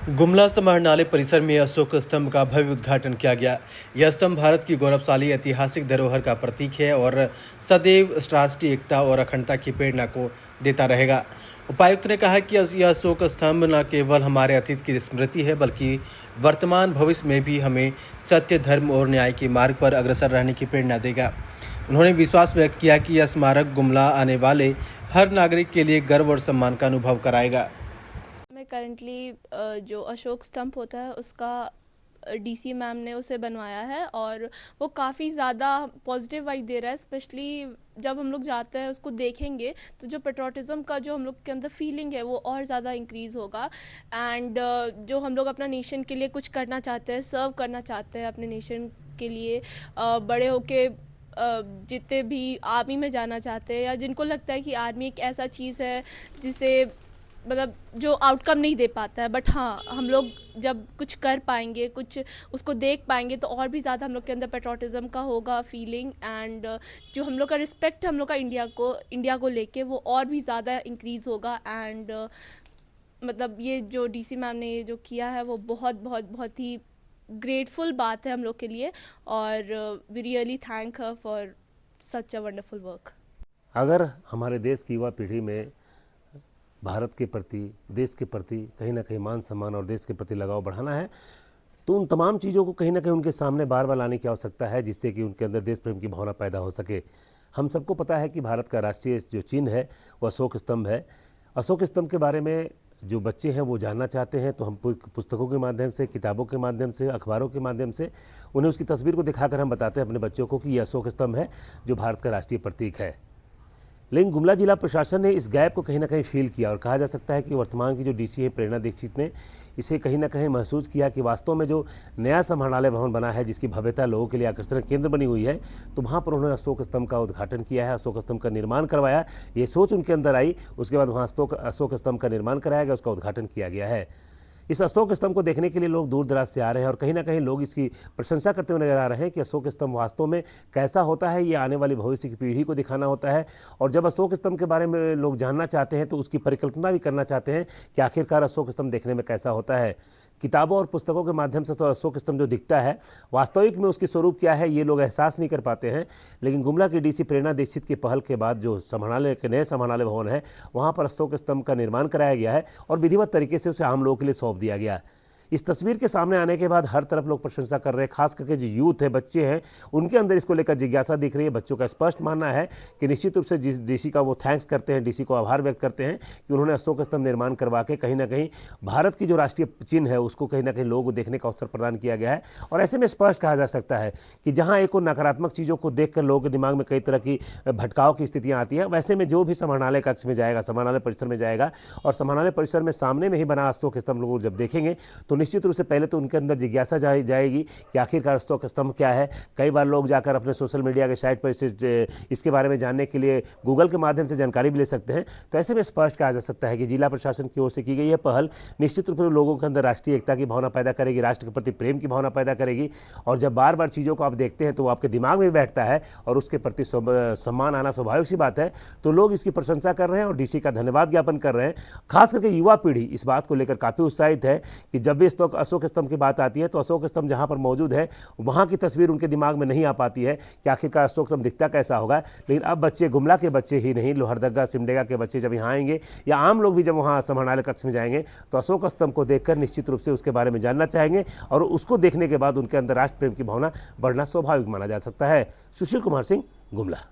गुमला समाहरणालय परिसर में अशोक स्तंभ का भव्य उद्घाटन किया गया। यह स्तंभ भारत की गौरवशाली ऐतिहासिक धरोहर का प्रतीक है और सदैव राष्ट्रीय एकता और अखंडता की प्रेरणा को देता रहेगा। उपायुक्त ने कहा कि यह अशोक स्तंभ न केवल हमारे अतीत की स्मृति है, बल्कि वर्तमान भविष्य में भी हमें सत्य, धर्म और न्याय के मार्ग पर अग्रसर रहने की प्रेरणा देगा। उन्होंने विश्वास व्यक्त किया कि यह स्मारक गुमला आने वाले हर नागरिक के लिए गर्व और सम्मान का अनुभव कराएगा। मैं करंटली जो अशोक स्तंभ होता है उसका डीसी मैम ने उसे बनवाया है और वो काफ़ी ज़्यादा पॉजिटिव वाइब दे रहा है। स्पेशली जब हम लोग जाते हैं उसको देखेंगे तो जो पेट्रोटिज़म का जो हम लोग के अंदर फीलिंग है वो और ज़्यादा इंक्रीज़ होगा। एंड जो हम लोग अपना नेशन के लिए कुछ करना चाहते हैं, सर्व करना चाहते हैं अपने नेशन के लिए, बड़े होके जितने भी आर्मी में जाना चाहते हैं या जिनको लगता है कि आर्मी एक ऐसा चीज़ है जिसे मतलब जो आउटकम नहीं दे पाता है, बट हाँ हम लोग जब कुछ कर पाएंगे, कुछ उसको देख पाएंगे तो और भी ज़्यादा हम लोग के अंदर पेट्रोटिज़म का होगा फीलिंग। एंड जो हम लोग का रिस्पेक्ट है हम लोग का इंडिया को लेके वो और भी ज़्यादा इंक्रीज़ होगा। एंड मतलब ये जो डीसी मैम ने ये जो किया है वो बहुत बहुत बहुत ही ग्रेटफुल बात है हम लोग के लिए और we really thank her for such a wonderful work. अगर हमारे देश की युवा पीढ़ी में भारत के प्रति, देश के प्रति कहीं ना कहीं मान सम्मान और देश के प्रति लगाव बढ़ाना है तो उन तमाम चीज़ों को कहीं ना कहीं उनके सामने बार बार लाने की आवश्यकता है, जिससे कि उनके अंदर देश प्रेम की भावना पैदा हो सके। हम सबको पता है कि भारत का राष्ट्रीय जो चिन्ह है वो अशोक स्तंभ है। अशोक स्तंभ के बारे में जो बच्चे हैं वो जानना चाहते हैं तो हम पुस्तकों के माध्यम से, किताबों के माध्यम से, अखबारों के माध्यम से उन्हें उसकी तस्वीर को दिखाकर हम बताते हैं अपने बच्चों को कि यह अशोक स्तंभ है जो भारत का राष्ट्रीय प्रतीक है। लेकिन गुमला जिला प्रशासन ने इस गैप को कहीं ना कहीं फील किया और कहा जा सकता है कि वर्तमान की जो डीसी है प्रेरणा दीक्षित ने इसे कहीं ना कहीं महसूस किया कि वास्तव में जो नया समाहरणालय भवन बना है, जिसकी भव्यता लोगों के लिए आकर्षण केंद्र बनी हुई है, तो वहाँ पर उन्होंने अशोक स्तंभ का उद्घाटन किया है, अशोक स्तंभ का निर्माण करवाया। ये सोच उनके अंदर आई, उसके बाद वहाँ अशोक स्तंभ का निर्माण कराया गया, उसका उद्घाटन किया गया है। इस अशोक स्तंभ को देखने के लिए लोग दूर दराज से आ रहे हैं और कहीं ना कहीं लोग इसकी प्रशंसा करते हुए नजर आ रहे हैं कि अशोक स्तंभ वास्तव में कैसा होता है, ये आने वाली भविष्य की पीढ़ी को दिखाना होता है। और जब अशोक स्तंभ के बारे में लोग जानना चाहते हैं तो उसकी परिकल्पना भी करना चाहते हैं कि आखिरकार अशोक स्तंभ देखने में कैसा होता है। किताबों और पुस्तकों के माध्यम से तो अशोक स्तंभ जो दिखता है, वास्तविक में उसकी स्वरूप क्या है ये लोग एहसास नहीं कर पाते हैं। लेकिन गुमला की डीसी प्रेरणा दीक्षित की पहल के बाद जो समाहरणालय के नए समाहरणालय भवन है वहाँ पर अशोक स्तंभ का निर्माण कराया गया है और विधिवत तरीके से उसे आम लोगों के लिए सौंप दिया गया। इस तस्वीर के सामने आने के बाद हर तरफ लोग प्रशंसा कर रहे हैं, खास करके जो यूथ है, बच्चे हैं, उनके अंदर इसको लेकर जिज्ञासा दिख रही है। बच्चों का स्पष्ट मानना है कि निश्चित रूप से डीसी का वो थैंक्स करते हैं, डीसी को आभार व्यक्त करते हैं कि उन्होंने अशोक स्तंभ निर्माण करवा के कहीं ना कहीं भारत की जो राष्ट्रीय चिन्ह है उसको कहीं ना कहीं लोगों को देखने का अवसर प्रदान किया गया है। और ऐसे में स्पष्ट कहा जा सकता है कि जहाँ एक नकारात्मक चीज़ों को देखकर लोगों के दिमाग में कई तरह की भटकाव की स्थितियाँ आती हैं, वैसे में जो भी समाहरणालय कक्ष में जाएगा, समाहरणालय परिसर में जाएगा और समाहरणालय परिसर में सामने में ही बना अशोक स्तंभ लोग जब देखेंगे तो निश्चित रूप से पहले तो उनके अंदर जिज्ञासा जाएगी कि आखिरकार अशोक स्तंभ क्या है। कई बार लोग जाकर अपने सोशल मीडिया के साइट पर इसके बारे में जानने के लिए गूगल के माध्यम से जानकारी भी ले सकते हैं। तो ऐसे में स्पष्ट कहा जा सकता है कि जिला प्रशासन की ओर से की गई यह पहल निश्चित रूप से लोगों के अंदर राष्ट्रीय एकता की भावना पैदा करेगी, राष्ट्र के प्रति प्रेम की भावना पैदा करेगी। और जब बार बार चीज़ों को आप देखते हैं तो वो आपके दिमाग में बैठता है और उसके प्रति सम्मान आना स्वाभाविक सी बात है। तो लोग इसकी प्रशंसा कर रहे हैं और डीसी का धन्यवाद ज्ञापन कर रहे हैं। खास करके युवा पीढ़ी इस बात को लेकर काफ़ी उत्साहित है कि जब भी अशोक स्तंभ की बात आती है तो अशोक स्तंभ जहां पर मौजूद है वहां की तस्वीर उनके दिमाग में नहीं आ पाती है कि आखिरकार अशोक स्तंभ दिखता कैसा होगा। लेकिन अब बच्चे, गुमला के बच्चे ही नहीं, लोहरदगा, सिमडेगा के बच्चे जब यहाँ आएंगे या आम लोग भी जब वहाँ समाहरणालय कक्ष में जाएंगे तो अशोक स्तंभ को देखकर निश्चित रूप से उसके बारे में जानना चाहेंगे और उसको देखने के बाद उनके अंदर राष्ट्र प्रेम की भावना बढ़ना स्वाभाविक माना जा सकता है। सुशील कुमार सिंह, गुमला।